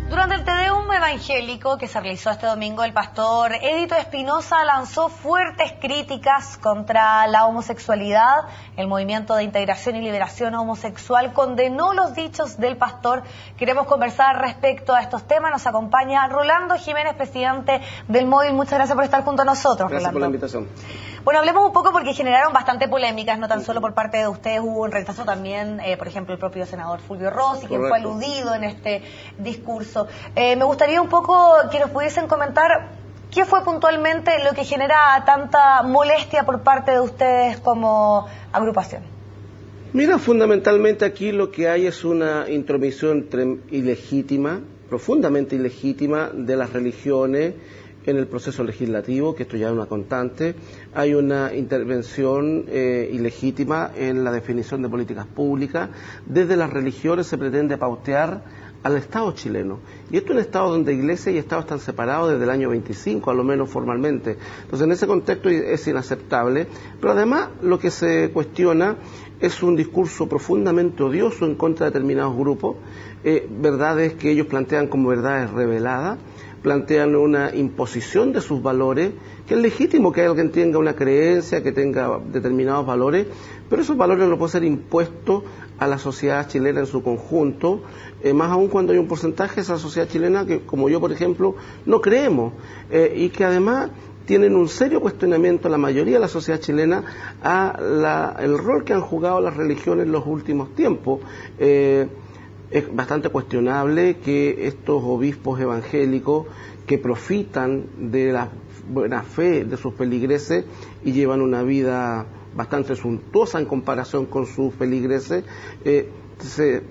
Durante el Te Deum evangélico que se realizó este domingo, el pastor Edito Espinosa lanzó fuertes críticas contra la homosexualidad. El movimiento de integración y liberación homosexual condenó los dichos del pastor. Queremos conversar respecto a estos temas. Nos acompaña Rolando Jiménez, presidente del Móvil. Muchas gracias por estar junto a nosotros, Gracias Rolando. por la invitación. Bueno, hablemos un poco porque generaron bastante polémicas, no tan solo por parte de ustedes, hubo un rechazo también, por ejemplo, el propio senador Fulvio Rossi, quien fue aludido en este discurso. Me gustaría un poco que nos pudiesen comentar qué fue puntualmente lo que genera tanta molestia por parte de ustedes como agrupación. Mira, fundamentalmente aquí lo que hay es una intromisión ilegítima, profundamente ilegítima, de las religiones en el proceso legislativo, que esto ya es una constante. Hay una intervención ilegítima en la definición de políticas públicas. Desde las religiones se pretende pautear al Estado chileno. Y esto es un Estado donde Iglesia y Estado están separados desde el año 25, a lo menos formalmente. Entonces, en ese contexto es inaceptable. Pero además, lo que se cuestiona es un discurso profundamente odioso en contra de determinados grupos, verdades que ellos plantean como verdades reveladas, plantean una imposición de sus valores, que es legítimo que alguien tenga una creencia, que tenga determinados valores, pero esos valores no pueden ser impuestos a la sociedad chilena en su conjunto, más aún cuando hay un porcentaje de esa sociedad chilena que, como yo, por ejemplo, no creemos, y que además tienen un serio cuestionamiento la mayoría de la sociedad chilena el rol que han jugado las religiones en los últimos tiempos. Es bastante cuestionable que estos obispos evangélicos que profitan de la buena fe de sus feligreses y llevan una vida bastante suntuosa en comparación con sus feligreses, se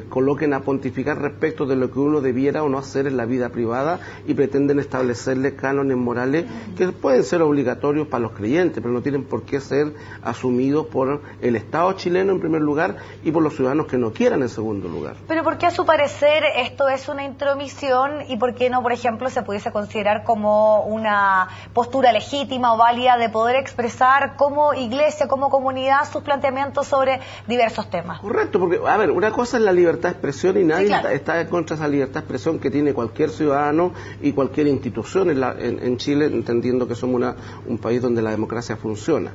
coloquen a pontificar respecto de lo que uno debiera o no hacer en la vida privada y pretenden establecerle cánones morales que pueden ser obligatorios para los creyentes, pero no tienen por qué ser asumidos por el Estado chileno en primer lugar y por los ciudadanos que no quieran en segundo lugar. Pero ¿por qué a su parecer esto es una intromisión y por qué no, por ejemplo, se pudiese considerar como una postura legítima o válida de poder expresar como iglesia, como comunidad, sus planteamientos sobre diversos temas? Correcto, porque, a ver, una cosa es la libertad de expresión y nadie está en contra de esa libertad de expresión que tiene cualquier ciudadano y cualquier institución en Chile, entendiendo que somos un país donde la democracia funciona.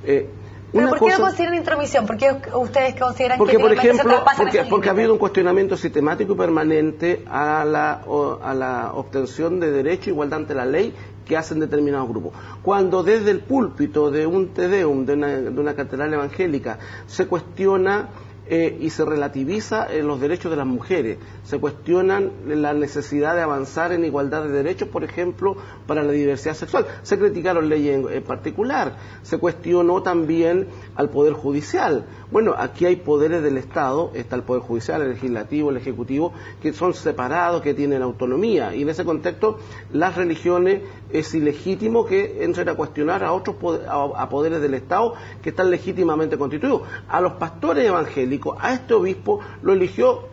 ¿Pero por qué lo consideran intromisión? ¿Por qué ustedes consideran porque, que por ejemplo, porque ha habido un cuestionamiento sistemático y permanente a la obtención de derecho e igualdad ante la ley que hacen determinados grupos. Cuando desde el púlpito de un Te Deum, de una catedral evangélica, se cuestiona y se relativiza los derechos de las mujeres, se cuestionan la necesidad de avanzar en igualdad de derechos, por ejemplo, para la diversidad sexual. Se criticaron leyes en particular, se cuestionó también al Poder Judicial. Bueno, aquí hay poderes del Estado, está el Poder Judicial, el Legislativo, el Ejecutivo, que son separados, que tienen autonomía, y en ese contexto las religiones es ilegítimo que entren a cuestionar a otros a poderes del Estado que están legítimamente constituidos. A los pastores evangélicos, a este obispo lo eligió,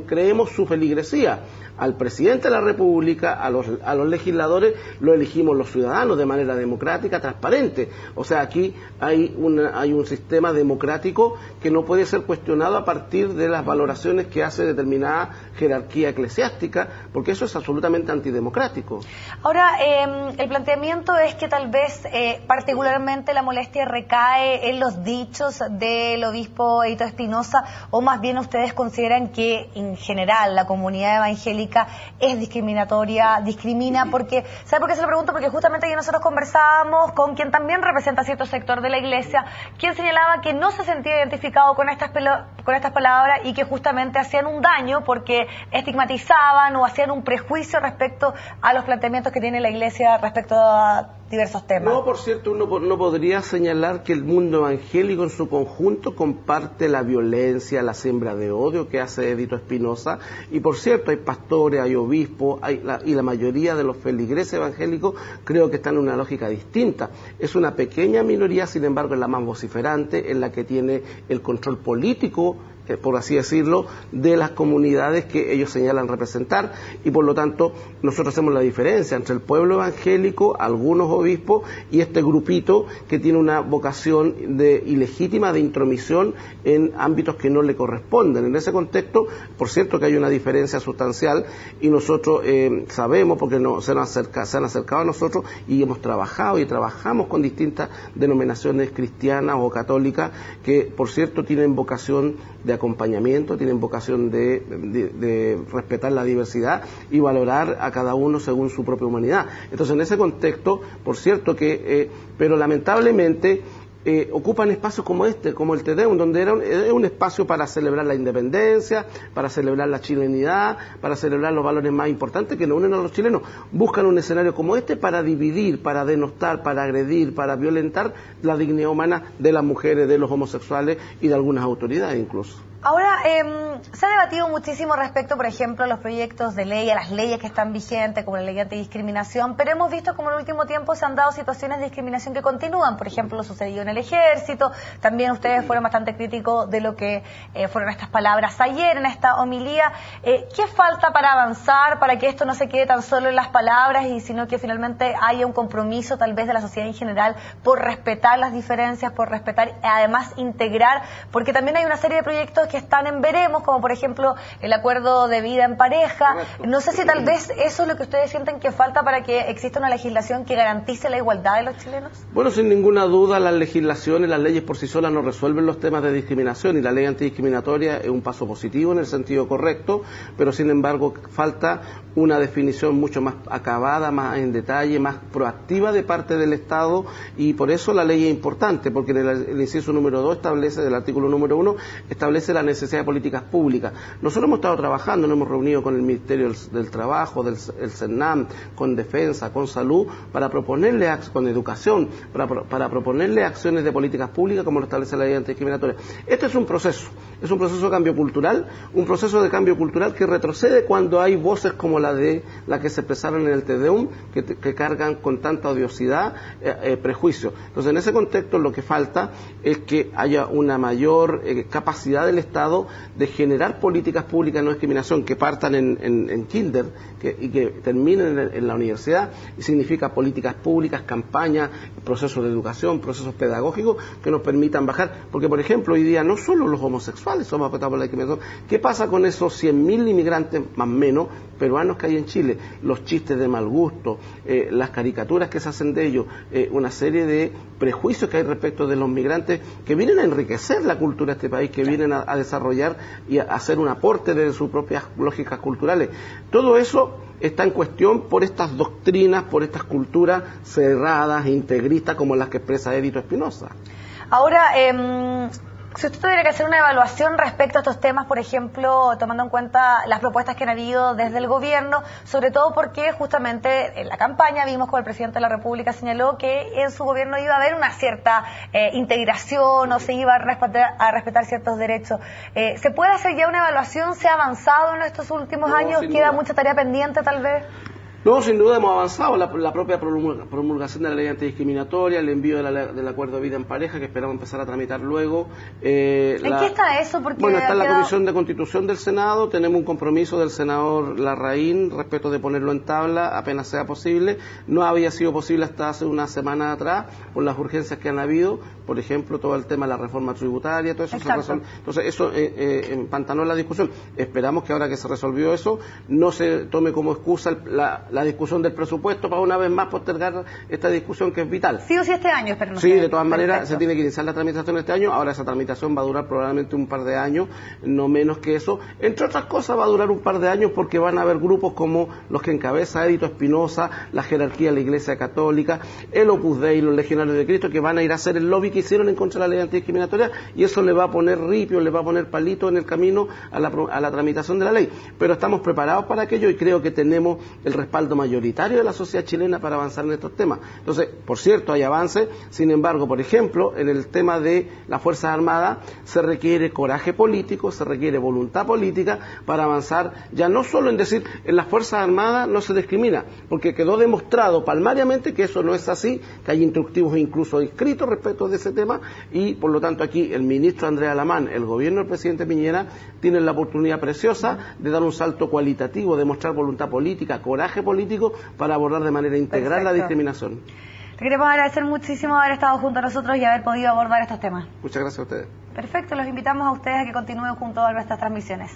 creemos, su feligresía. Al presidente de la República, a los legisladores, lo elegimos los ciudadanos de manera democrática, transparente. O sea, aquí hay un sistema democrático que no puede ser cuestionado a partir de las valoraciones que hace determinada jerarquía eclesiástica, porque eso es absolutamente antidemocrático. Ahora, el planteamiento es que tal vez particularmente la molestia recae en los dichos del obispo Edito Espinosa, o más bien ustedes consideran que en general la comunidad evangélica es discriminatoria, discrimina, porque, ¿sabe por qué se lo pregunto? Porque justamente ayer nosotros conversábamos con quien también representa cierto sector de la iglesia, quien señalaba que no se sentía identificado con estas palabras y que justamente hacían un daño porque estigmatizaban o hacían un prejuicio respecto a los planteamientos que tiene la iglesia respecto a diversos temas. No, por cierto, uno no podría señalar que el mundo evangélico en su conjunto comparte la violencia, la siembra de odio que hace Edito Espinosa, y por cierto hay pastores, hay obispos, y la mayoría de los feligreses evangélicos creo que están en una lógica distinta. Es una pequeña minoría, sin embargo, es la más vociferante, es la que tiene el control político por así decirlo, de las comunidades que ellos señalan representar, y por lo tanto nosotros hacemos la diferencia entre el pueblo evangélico, algunos obispos, y este grupito que tiene una vocación ilegítima de intromisión en ámbitos que no le corresponden. En ese contexto, por cierto que hay una diferencia sustancial, y nosotros sabemos, porque se han acercado a nosotros y hemos trabajado y trabajamos con distintas denominaciones cristianas o católicas que, por cierto, tienen vocación de acompañamiento, tienen vocación de respetar la diversidad y valorar a cada uno según su propia humanidad. Entonces, en ese contexto, por cierto que, pero lamentablemente, ocupan espacios como este, como el Te Deum, donde era un espacio para celebrar la independencia, para celebrar la chilenidad, para celebrar los valores más importantes que nos unen a los chilenos. Buscan un escenario como este para dividir, para denostar, para agredir, para violentar la dignidad humana de las mujeres, de los homosexuales y de algunas autoridades incluso. Ahora, se ha debatido muchísimo respecto, por ejemplo, a los proyectos de ley, a las leyes que están vigentes, como la ley antidiscriminación, pero hemos visto como en el último tiempo se han dado situaciones de discriminación que continúan. Por ejemplo, lo sucedido en el ejército. También ustedes fueron bastante críticos de lo que fueron estas palabras ayer en esta homilía. ¿Qué falta para avanzar, para que esto no se quede tan solo en las palabras, y sino que finalmente haya un compromiso tal vez de la sociedad en general por respetar las diferencias, por respetar y además integrar? Porque también hay una serie de proyectos que están en veremos, como por ejemplo el acuerdo de vida en pareja. No sé si tal vez eso es lo que ustedes sienten que falta para que exista una legislación que garantice la igualdad de los chilenos. Bueno, sin ninguna duda las legislaciones, las leyes por sí solas no resuelven los temas de discriminación, y la ley antidiscriminatoria es un paso positivo en el sentido correcto, pero sin embargo falta una definición mucho más acabada, más en detalle, más proactiva de parte del Estado, y por eso la ley es importante, porque en el inciso número 2 establece, del artículo número 1, establece la necesidad de políticas públicas. Nosotros hemos estado trabajando, nos hemos reunido con el Ministerio del Trabajo, el CERNAM, con Defensa, con Salud, para proponerle, con Educación, para proponerle acciones de políticas públicas como lo establece la ley antidiscriminatoria. Este es un proceso de cambio cultural, que retrocede cuando hay voces como la que se expresaron en el Te Deum, que cargan con tanta odiosidad, prejuicio. Entonces, en ese contexto lo que falta es que haya una mayor capacidad del Estado de generar políticas públicas de no discriminación que partan en kinder y que terminen en la universidad, y significa políticas públicas, campañas, procesos de educación, procesos pedagógicos que nos permitan bajar, porque por ejemplo hoy día no solo los homosexuales somos afectados por la discriminación. ¿Qué pasa con esos 100.000 inmigrantes más o menos peruanos que hay en Chile? Los chistes de mal gusto, las caricaturas que se hacen de ellos, una serie de prejuicios que hay respecto de los migrantes que vienen a enriquecer la cultura de este país, que vienen a desarrollar y a hacer un aporte de sus propias lógicas culturales. Todo eso está en cuestión por estas doctrinas, por estas culturas cerradas, integristas, como las que expresa Edito Espinosa. Ahora, si usted tuviera que hacer una evaluación respecto a estos temas, por ejemplo, tomando en cuenta las propuestas que han habido desde el gobierno, sobre todo porque justamente en la campaña vimos como el presidente de la República señaló que en su gobierno iba a haber una cierta integración, o se iba a respetar ciertos derechos. ¿Se puede hacer ya una evaluación? ¿Se ha avanzado en estos últimos años? ¿Queda mucha tarea pendiente tal vez? No, sin duda hemos avanzado. La propia promulgación de la ley antidiscriminatoria, el envío del acuerdo de vida en pareja, que esperamos empezar a tramitar luego. ¿En qué está eso? Porque bueno, está en la Comisión de Constitución del Senado. Tenemos un compromiso del senador Larraín respecto de ponerlo en tabla apenas sea posible. No había sido posible hasta hace una semana atrás por las urgencias que han habido. Por ejemplo, todo el tema de la reforma tributaria, todo eso se resolvió. Entonces, eso empantanó la discusión. Esperamos que ahora que se resolvió eso, no se tome como excusa la discusión del presupuesto para una vez más postergar esta discusión que es vital. Sí o sí este año, pero no sí, de todas maneras se tiene que iniciar la tramitación este año. Ahora esa tramitación va a durar probablemente un par de años, no menos que eso. Entre otras cosas va a durar un par de años porque van a haber grupos como los que encabeza Edito Espinosa, la jerarquía de la Iglesia Católica, el Opus Dei, los Legionarios de Cristo, que van a ir a hacer el lobby que hicieron en contra de la ley antidiscriminatoria, y eso le va a poner ripio, le va a poner palito en el camino a la tramitación de la ley. Pero estamos preparados para aquello y creo que tenemos el respaldo respaldo mayoritario de la sociedad chilena para avanzar en estos temas. Entonces, por cierto, hay avances, sin embargo, por ejemplo, en el tema de las Fuerzas Armadas se requiere coraje político, se requiere voluntad política para avanzar, ya no solo en decir, en las Fuerzas Armadas no se discrimina, porque quedó demostrado palmariamente que eso no es así, que hay instructivos incluso escritos respecto de ese tema, y por lo tanto aquí el ministro Andrés Alamán, el gobierno del presidente Piñera, tienen la oportunidad preciosa de dar un salto cualitativo, de mostrar voluntad política, coraje político para abordar de manera integral la discriminación. Le queremos agradecer muchísimo haber estado junto a nosotros y haber podido abordar estos temas. Muchas gracias a ustedes. Perfecto, los invitamos a ustedes a que continúen junto a nuestras transmisiones.